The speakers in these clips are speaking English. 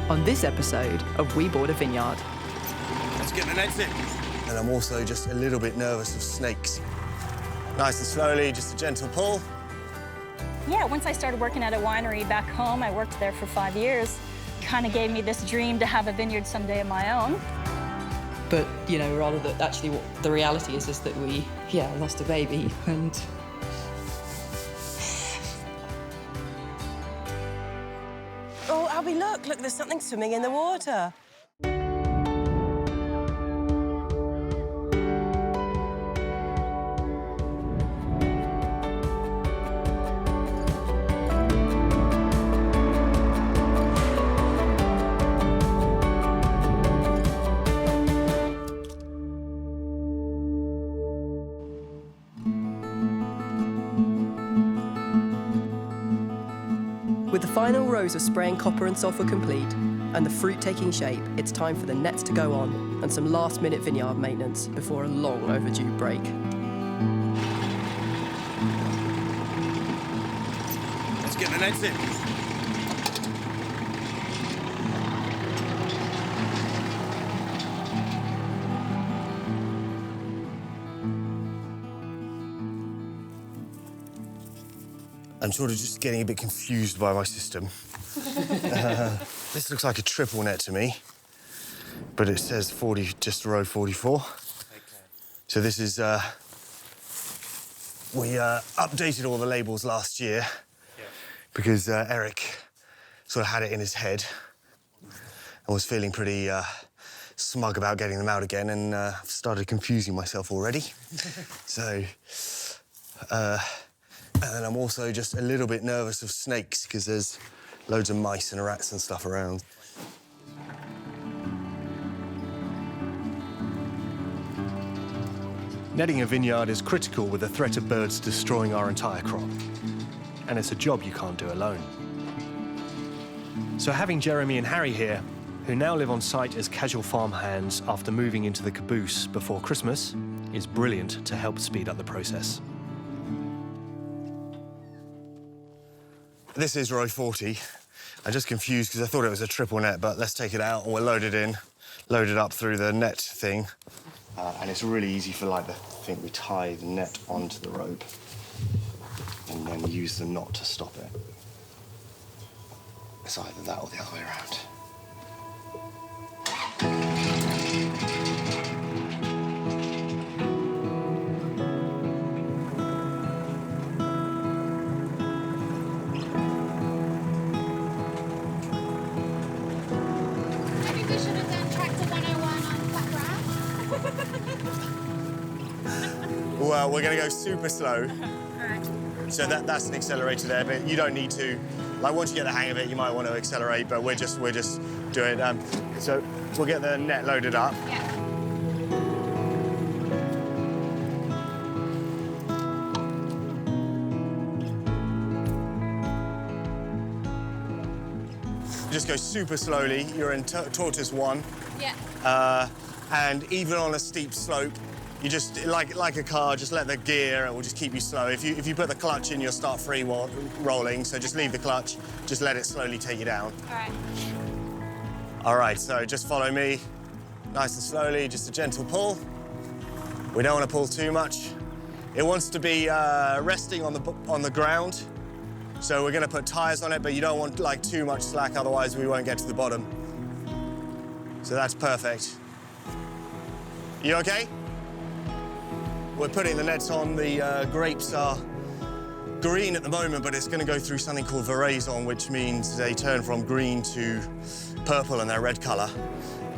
on this episode of We Bought a Vineyard. Let's get the nets in. And I'm also just a little bit nervous of snakes. Nice and slowly, just a gentle pull. Yeah, once I started working at a winery back home, I worked there for 5 years, kind of gave me this dream to have a vineyard someday of my own. But, you know, rather that actually what the reality is that we, lost a baby and... Oh, Abby, look, there's something swimming in the water. With the final rows of spraying copper and sulphur complete, and the fruit taking shape, it's time for the nets to go on and some last-minute vineyard maintenance before a long overdue break. Let's get the nets in. I'm sort of just getting a bit confused by my system. This looks like a triple net to me, but it says 40, just row 44. Okay. So this is, we updated all the labels last year because Eric sort of had it in his head and was feeling pretty smug about getting them out again, and I've started confusing myself already. So, and I'm also just a little bit nervous of snakes because there's loads of mice and rats and stuff around. Netting a vineyard is critical with the threat of birds destroying our entire crop. And it's a job you can't do alone. So having Jeremy and Harry here, who now live on site as casual farm hands after moving into the caboose before Christmas, is brilliant to help speed up the process. This is row 40. I'm just confused because I thought it was a triple net, but let's take it out and we'll load it in, load it up through the net thing. And it's really easy for, I think we tie the net onto the rope and then use the knot to stop it. It's either that or the other way around. Well, we're going to go super slow. All right. So that's an accelerator there, but you don't need to. Once you get the hang of it, you might want to accelerate, but we're just doing it. So we'll get the net loaded up. Yeah. Just go super slowly. You're in tortoise 1. Yeah. And even on a steep slope, you just, like a car, just let the gear, it will just keep you slow. If you put the clutch in, you'll start free rolling, so just leave the clutch, just let it slowly take you down. All right. All right, so just follow me, nice and slowly, just a gentle pull. We don't want to pull too much. It wants to be resting on the ground, so we're going to put tires on it, but you don't want too much slack, otherwise we won't get to the bottom. So that's perfect. You okay? We're putting the nets on. The grapes are green at the moment, but it's going to go through something called veraison, which means they turn from green to purple and they're red colour.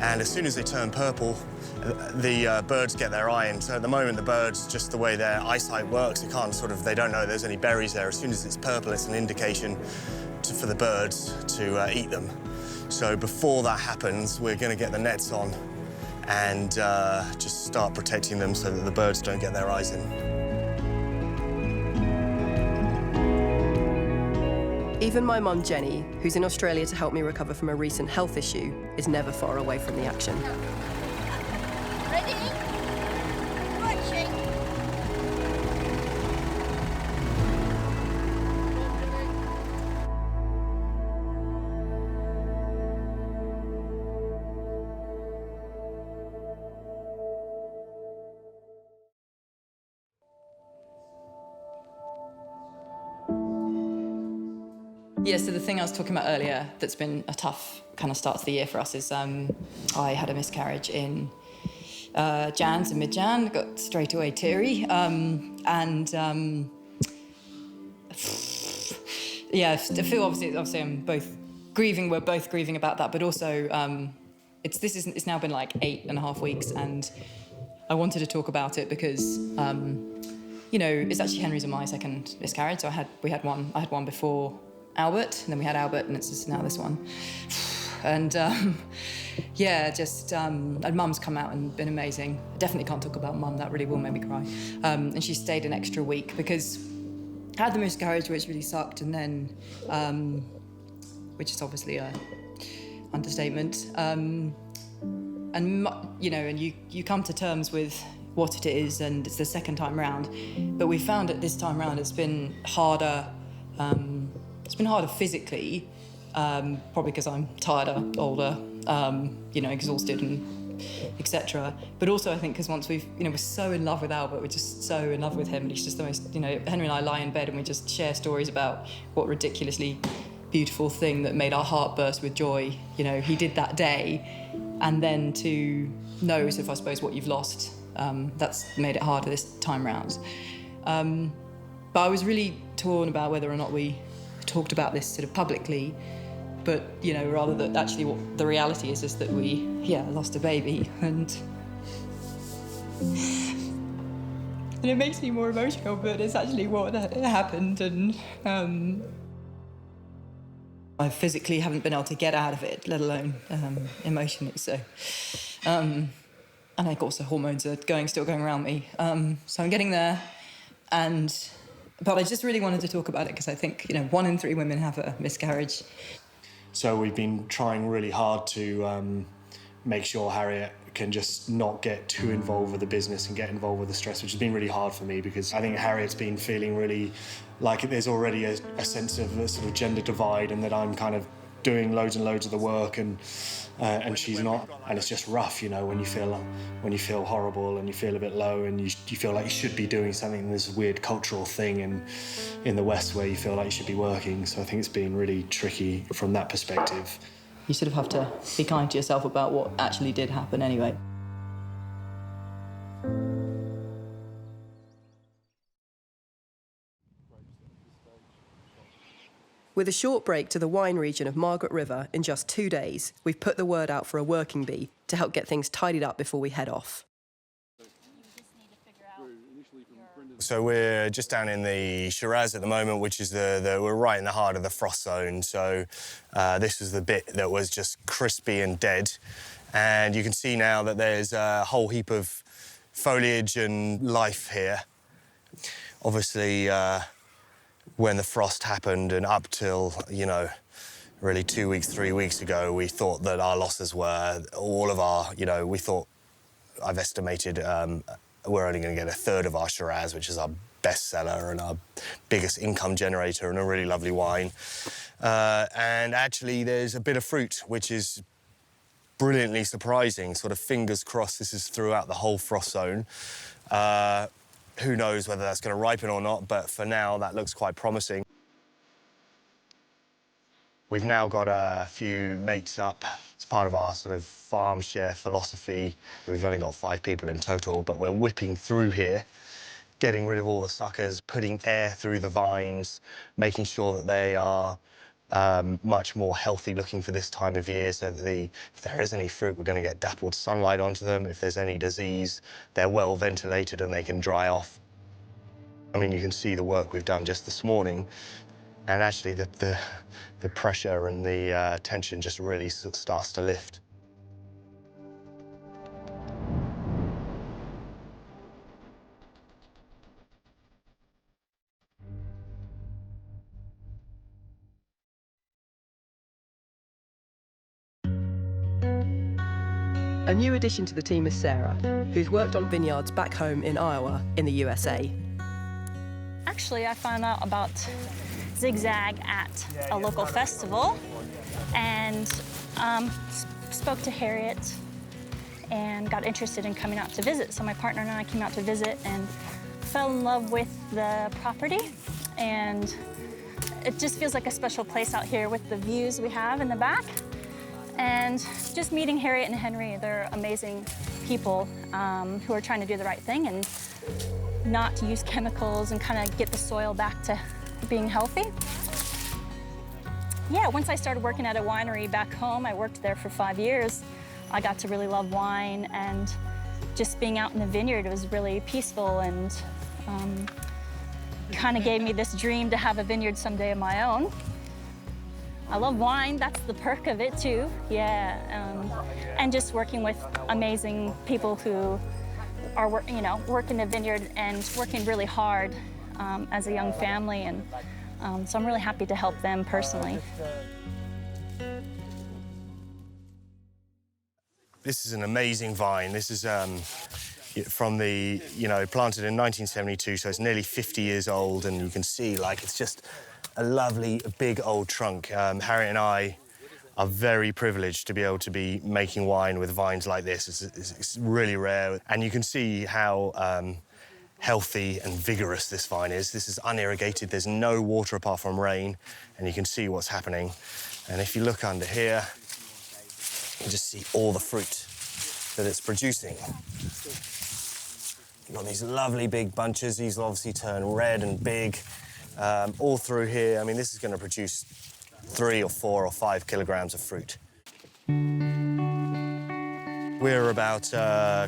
And as soon as they turn purple, the birds get their eye in. So at the moment, the birds, just the way their eyesight works, they don't know there's any berries there. As soon as it's purple, it's an indication for the birds to eat them. So before that happens, we're going to get the nets on and just start protecting them so that the birds don't get their eyes in. Even my mum, Jenny, who's in Australia to help me recover from a recent health issue, is never far away from the action. Ready? Watching. Yeah, so the thing I was talking about earlier that's been a tough kind of start to the year for us is I had a miscarriage in Jan's and mid-Jan, got straight away teary. Yeah, I feel obviously I'm both grieving, we're both grieving about that, but also it's now been like 8.5 weeks, and I wanted to talk about it because, you know, it's actually Henry's and my second miscarriage. So I had one before Albert, and then we had Albert, and it's just now this one. And and Mum's come out and been amazing. I definitely can't talk about Mum, that really will make me cry. And she stayed an extra week because I had the miscarriage, which really sucked, and then, which is obviously a understatement. And you know, and you come to terms with what it is, and it's the second time round. But we found that this time round it's been harder. It's been harder physically, probably because I'm tireder, older, you know, exhausted and etc. But also I think because once we're so in love with Albert, we're just so in love with him, and he's just the most, you know, Henry and I lie in bed and we just share stories about what ridiculously beautiful thing that made our heart burst with joy, you know, he did that day. And then to know, so if I suppose what you've lost, that's made it harder this time round. But I was really torn about whether or not we talked about this sort of publicly, but, you know, rather that actually what the reality is that we, lost a baby, and it makes me more emotional, but it's actually what happened, and I physically haven't been able to get out of it, let alone emotionally, so. And I think also hormones are still going around me, so I'm getting there, but I just really wanted to talk about it because I think, you know, 1 in 3 women have a miscarriage. So we've been trying really hard to make sure Harriet can just not get too involved with the business and get involved with the stress, which has been really hard for me because I think Harriet's been feeling really like there's already a sense of a sort of gender divide, and that I'm kind of doing loads and loads of the work and she's not, and it's just rough, you know, when you feel horrible and you feel a bit low and you feel like you should be doing something. There's a weird cultural thing in the West where you feel like you should be working, so I think it's been really tricky from that perspective. You sort of have to be kind to yourself about what actually did happen anyway. With a short break to the wine region of Margaret River in just 2 days, we've put the word out for a working bee to help get things tidied up before we head off. So we're just down in the Shiraz at the moment, which is we're right in the heart of the frost zone. So this is the bit that was just crispy and dead. And you can see now that there's a whole heap of foliage and life here. Obviously, when the frost happened and up till, you know, really 2 weeks, 3 weeks ago, we thought that our losses were all of our, you know, we thought, I've estimated we're only going to get a third of our Shiraz, which is our best seller and our biggest income generator and a really lovely wine. And actually there's a bit of fruit, which is brilliantly surprising, sort of fingers crossed this is throughout the whole frost zone. Who knows whether that's going to ripen or not, but for now, that looks quite promising. We've now got a few mates up. It's part of our sort of farm share philosophy. We've only got 5 people in total, but we're whipping through here, getting rid of all the suckers, putting air through the vines, making sure that they are much more healthy looking for this time of year, so that if there is any fruit, we're going to get dappled sunlight onto them. If there's any disease, they're well ventilated and they can dry off. I mean, you can see the work we've done just this morning, and actually the pressure and the tension just really starts to lift. A new addition to the team is Sarah, who's worked on vineyards back home in Iowa in the USA. Actually, I found out about Zigzag at a local festival and spoke to Harriet and got interested in coming out to visit. So my partner and I came out to visit and fell in love with the property and it just feels like a special place out here with the views we have in the back. And just meeting Harriet and Henry, they're amazing people who are trying to do the right thing and not use chemicals and kind of get the soil back to being healthy. Yeah, once I started working at a winery back home, I worked there for 5 years. I got to really love wine, and just being out in the vineyard was really peaceful and kind of gave me this dream to have a vineyard someday of my own. I love wine, that's the perk of it too, yeah. And just working with amazing people who are working the vineyard and working really hard as a young family, and so I'm really happy to help them personally. This is an amazing vine. This is from the, planted in 1972, so it's nearly 50 years old, and you can see, like, it's just a lovely, big old trunk. Harriet and I are very privileged to be able to be making wine with vines like this. It's really rare, and you can see how healthy and vigorous this vine is. This is unirrigated. There's no water apart from rain, and you can see what's happening. And if you look under here, you can just see all the fruit that it's producing. You've got these lovely big bunches. These will obviously turn red and big all through here. I mean, this is going to produce 3 or 4 or 5 kilograms of fruit. We're about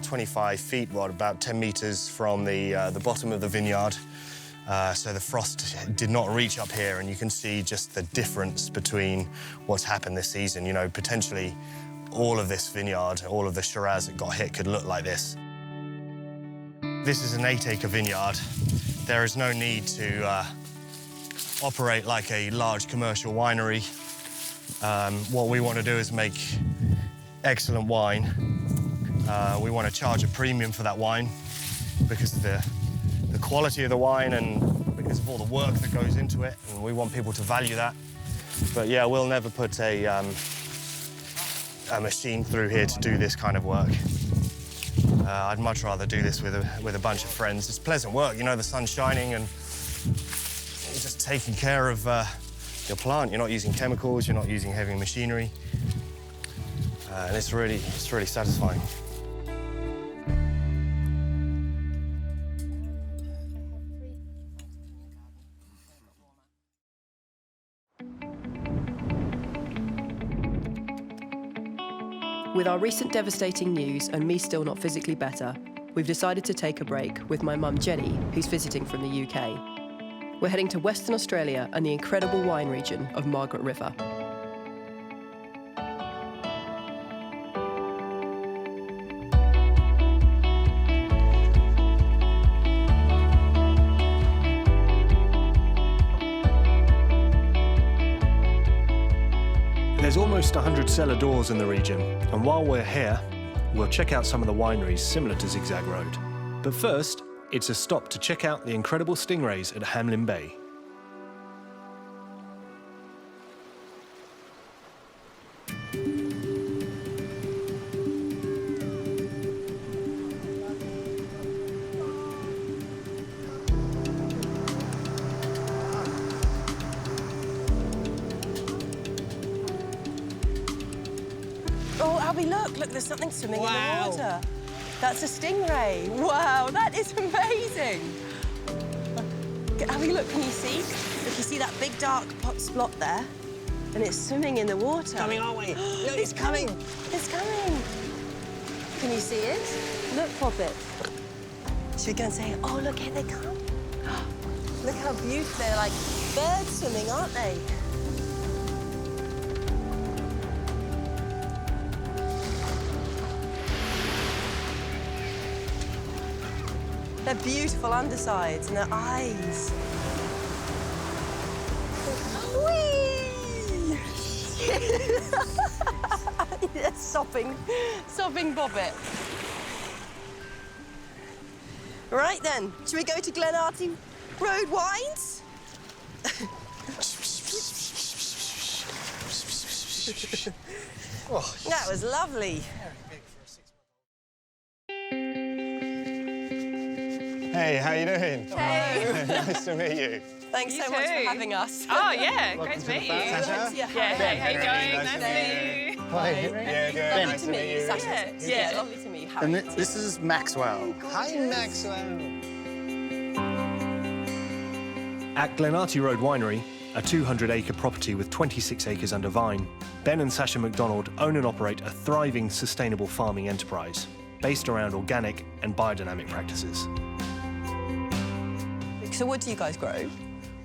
25 feet, about 10 meters from the bottom of the vineyard. So the frost did not reach up here, and you can see just the difference between what's happened this season. Potentially all of this vineyard, all of the Shiraz that got hit could look like this. This is an 8-acre vineyard. There is no need to operate like a large commercial winery. What we want to do is make excellent wine. We want to charge a premium for that wine because of the quality of the wine and because of all the work that goes into it, and we want people to value that. But yeah, we'll never put a machine through here to do this kind of work. I'd much rather do this with a bunch of friends. It's pleasant work, the sun's shining and you're just taking care of your plant. You're not using chemicals, you're not using heavy machinery, and it's really satisfying. With our recent devastating news and me still not physically better, we've decided to take a break with my mum Jenny, who's visiting from the UK. We're heading to Western Australia and the incredible wine region of Margaret River. There's almost 100 cellar doors in the region, and while we're here, we'll check out some of the wineries similar to Zigzag Road. But first, it's a stop to check out the incredible stingrays at Hamlin Bay. Oh, Albie, look, there's something swimming in the water. That's a stingray. Wow, that is amazing. Albie, look, can you see? Look, you see that big dark spot there? And it's swimming in the water. Coming our way. Look, it's coming. It's coming. Can you see it? Look, Poppet. Should we go and say, oh, look, here they come. Look how beautiful. They're like birds swimming, aren't they? Their beautiful undersides and their eyes. Whee! Yes, sopping bobbit. Right then, should we go to Glenarty Rd Wines? That was lovely. Hey, how you doing? Hey. Nice to meet you. Thanks so much for having us. Oh, yeah, great to meet you. Sasha? Yeah, Hey, how you Henry, going? nice Nice to to meet meet you. Hi, Henry. Yeah, good. Lovely Nice to meet you, Sasha. Yeah. It's lovely to meet you, And Harriet. this is Maxwell. Hi, Maxwell. At Glenarty Rd Winery, a 200-acre property with 26 acres under vine, Ben and Sasha McDonald own and operate a thriving, sustainable farming enterprise based around organic and biodynamic practices. So what do you guys grow?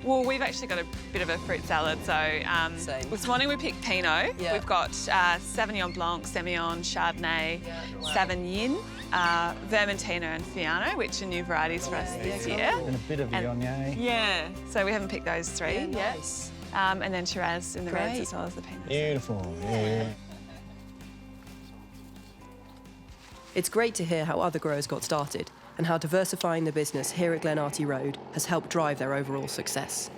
Well, we've actually got a bit of a fruit salad. So Same. this morning we picked Pinot. Yeah. We've got Sauvignon Blanc, Semillon, Chardonnay, Sauvignon, Vermentino and Fiano, which are new varieties for us this year. And a bit of Viognier. Yeah, so we haven't picked those three Yeah, yet. nice. And then Shiraz in the reds Great. as well as the Pinot. Beautiful. Yeah. It's great to hear how other growers got started and how diversifying the business here at Glenarty Rd has helped drive their overall success.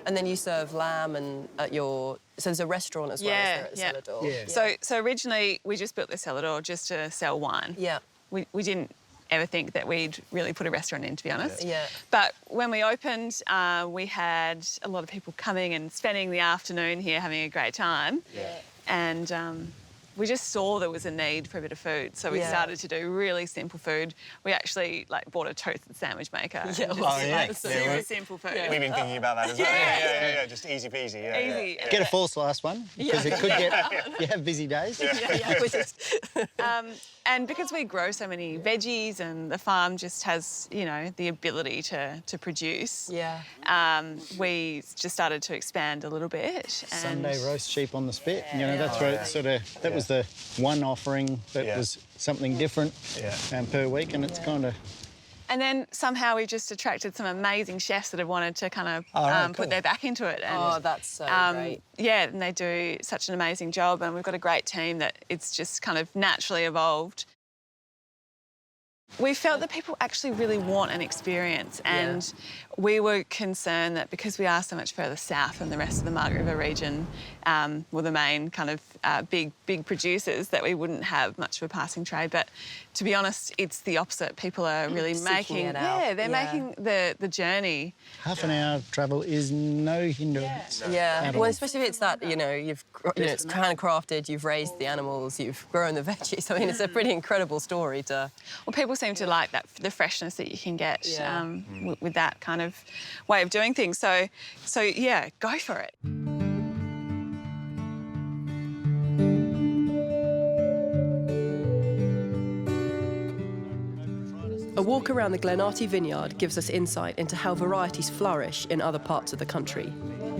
And then you serve lamb and at your... So there's a restaurant as well, Yeah, is there, at yeah. the cellar door? Yeah. So originally we just built the cellar door just to sell wine. Yeah. We didn't ever think that we'd really put a restaurant in, to be honest. Yeah. But when we opened, we had a lot of people coming and spending the afternoon here having a great time. Yeah. And we just saw there was a need for a bit of food, so we Yeah. started to do really simple food. We actually bought a toasted sandwich maker. and Yeah, just, well, yeah. like, Yeah, super we- simple food. We've been thinking about that as well. Yeah. Just easy peasy. Yeah. Easy. Get a full slice one, because it could get... You have busy days. And because we grow so many veggies and the farm just has, you know, the ability to produce, Yeah. we just started to expand a little bit. And Sunday roast sheep on the spit. You know, that's where it sort of... That was the one offering that Yeah. was something different per week, and it's kind of... And then somehow we just attracted some amazing chefs that have wanted to kind of right, cool. put their back into it. And, Oh, that's so great. Yeah, and they do such an amazing job, and we've got a great team that it's just kind of naturally evolved. We felt that people actually really want an experience, and we were concerned that because we are so much further south than the rest of the Margaret River region, were the main kind of big producers, that we wouldn't have much of a passing trade. But to be honest, it's the opposite. People are really Seeking making it out. they're Yeah. making the journey. Half an hour travel is no hindrance. Yeah, at well, all. especially if it's that, you know, it's handcrafted, you've raised the animals, you've grown the veggies. I mean, it's a pretty incredible story to... Well, people seem to like that, the freshness that you can get Yeah. with that kind of way of doing things. So yeah, go for it. A walk around the Glenarty Vineyard gives us insight into how varieties flourish in other parts of the country.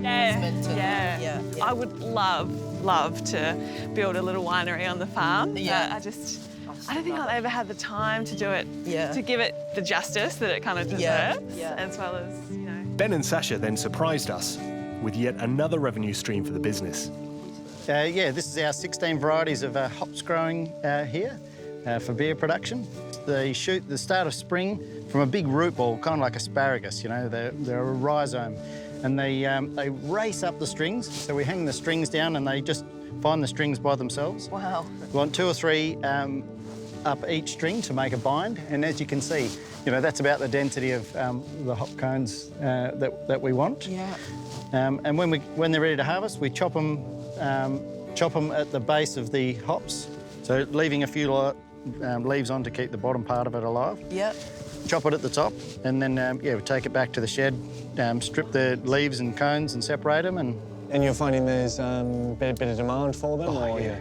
Yeah. I would love to build a little winery on the farm. Yeah. But I don't think I'll ever have the time to do it, Yeah. to give it the justice that it kind of Yeah. deserves, Yeah. as well as, you know. Ben and Sasha then surprised us with yet another revenue stream for the business. This is our 16 varieties of hops growing here for beer production. They shoot the start of spring from a big root ball, kind of like asparagus, you know, they're a rhizome. And they race up the strings, so we hang the strings down and they just find the strings by themselves. Wow. We want 2 or 3 up each string to make a bind, and as you can see, you know, that's about the density of the hop cones that we want. Yeah. And when they're ready to harvest, we chop them at the base of the hops, so leaving a few leaves on to keep the bottom part of it alive. Yeah. Chop it at the top, and then we take it back to the shed, strip the leaves and cones and separate them, And you're finding there's a bit of demand for them? Oh, or yeah.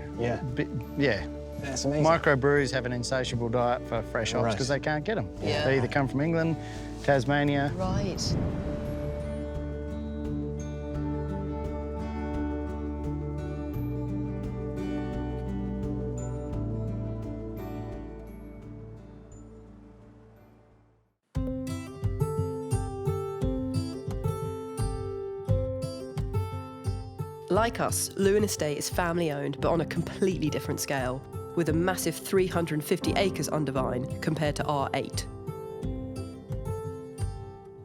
Yeah. That's amazing. Microbreweries have an insatiable diet for fresh hops Right. because they can't get them. Yeah. They either come from England, Tasmania. Right. Like us, Leeuwin Estate is family-owned, but on a completely different scale, with a massive 350 acres under vine compared to our 8.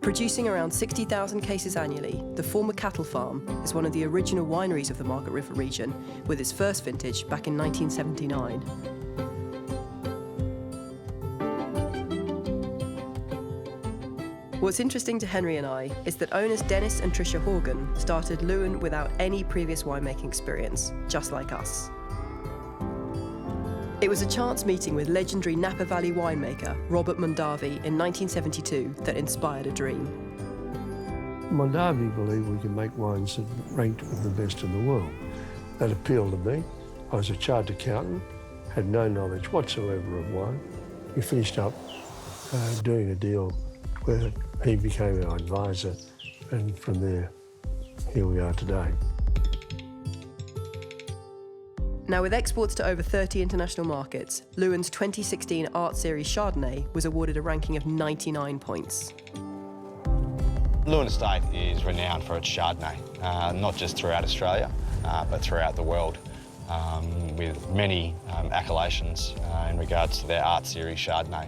Producing around 60,000 cases annually, the former cattle farm is one of the original wineries of the Margaret River region, with its first vintage back in 1979. What's interesting to Henry and I is that owners Dennis and Tricia Horgan started Leeuwin without any previous winemaking experience, just like us. It was a chance meeting with legendary Napa Valley winemaker Robert Mondavi in 1972 that inspired a dream. Mondavi believed we could make wines that ranked with the best in the world. That appealed to me. I was a chartered accountant, had no knowledge whatsoever of wine. We finished up doing a deal where he became our advisor, and from there, here we are today. Now, with exports to over 30 international markets, Leeuwin's 2016 Art Series Chardonnay was awarded a ranking of 99 points. Leeuwin Estate is renowned for its Chardonnay, not just throughout Australia, but throughout the world, with many accolades in regards to their Art Series Chardonnay.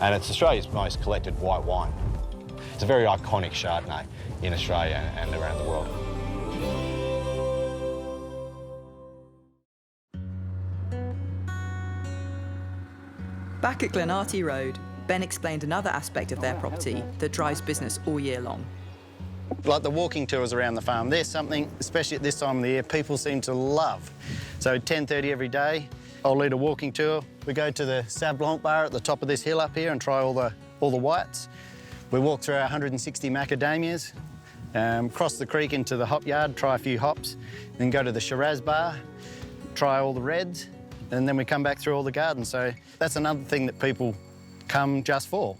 And it's Australia's most collected white wine. It's a very iconic Chardonnay in Australia and around the world. Back at Glenarty Road, Ben explained another aspect of their property that drives business all year long. Like the walking tours around the farm, there's something, especially at this time of the year, people seem to love. So 10:30 every day, I'll lead a walking tour. We go to the Sauv Blanc bar at the top of this hill up here and try all the whites. We walk through our 160 macadamias, cross the creek into the hop yard, try a few hops, then go to the Shiraz bar, try all the reds, and then we come back through all the gardens. So that's another thing that people come just for.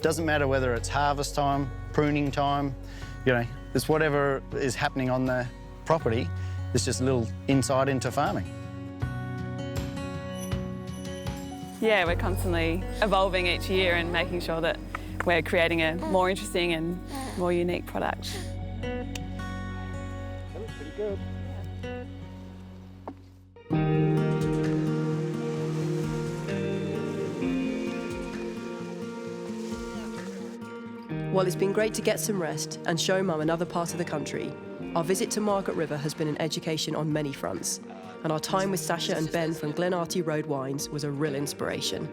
Doesn't matter whether it's harvest time, pruning time, you know, it's whatever is happening on the property. It's just a little insight into farming. Yeah, we're constantly evolving each year and making sure that we're creating a more interesting and more unique product. That looks pretty good. While it's been great to get some rest and show Mum another part of the country, our visit to Margaret River has been an education on many fronts, and our time with Sasha and Ben from Glenarty Rd Wines was a real inspiration.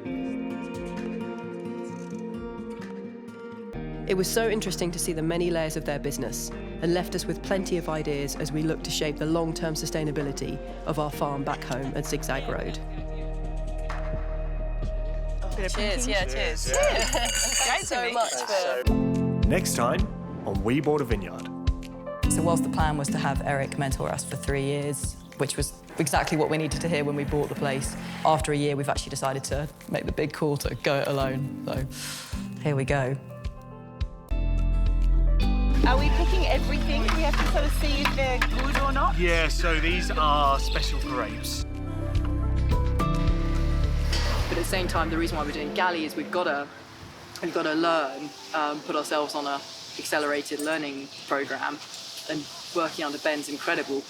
It was so interesting to see the many layers of their business and left us with plenty of ideas as we look to shape the long-term sustainability of our farm back home at Zigzag Road. Cheers, yeah, cheers. Thanks so much for... Next time on We Bought a Vineyard. So whilst the plan was to have Eric mentor us for 3 years, which was exactly what we needed to hear when we bought the place, after a year we've actually decided to make the big call to go it alone. So here we go. Are we picking everything? We have to sort of see if they're good or not? Yeah, so these are special grapes. But at the same time, the reason why we're doing Galley is we've got to learn, put ourselves on a accelerated learning program, and working under Ben's incredible.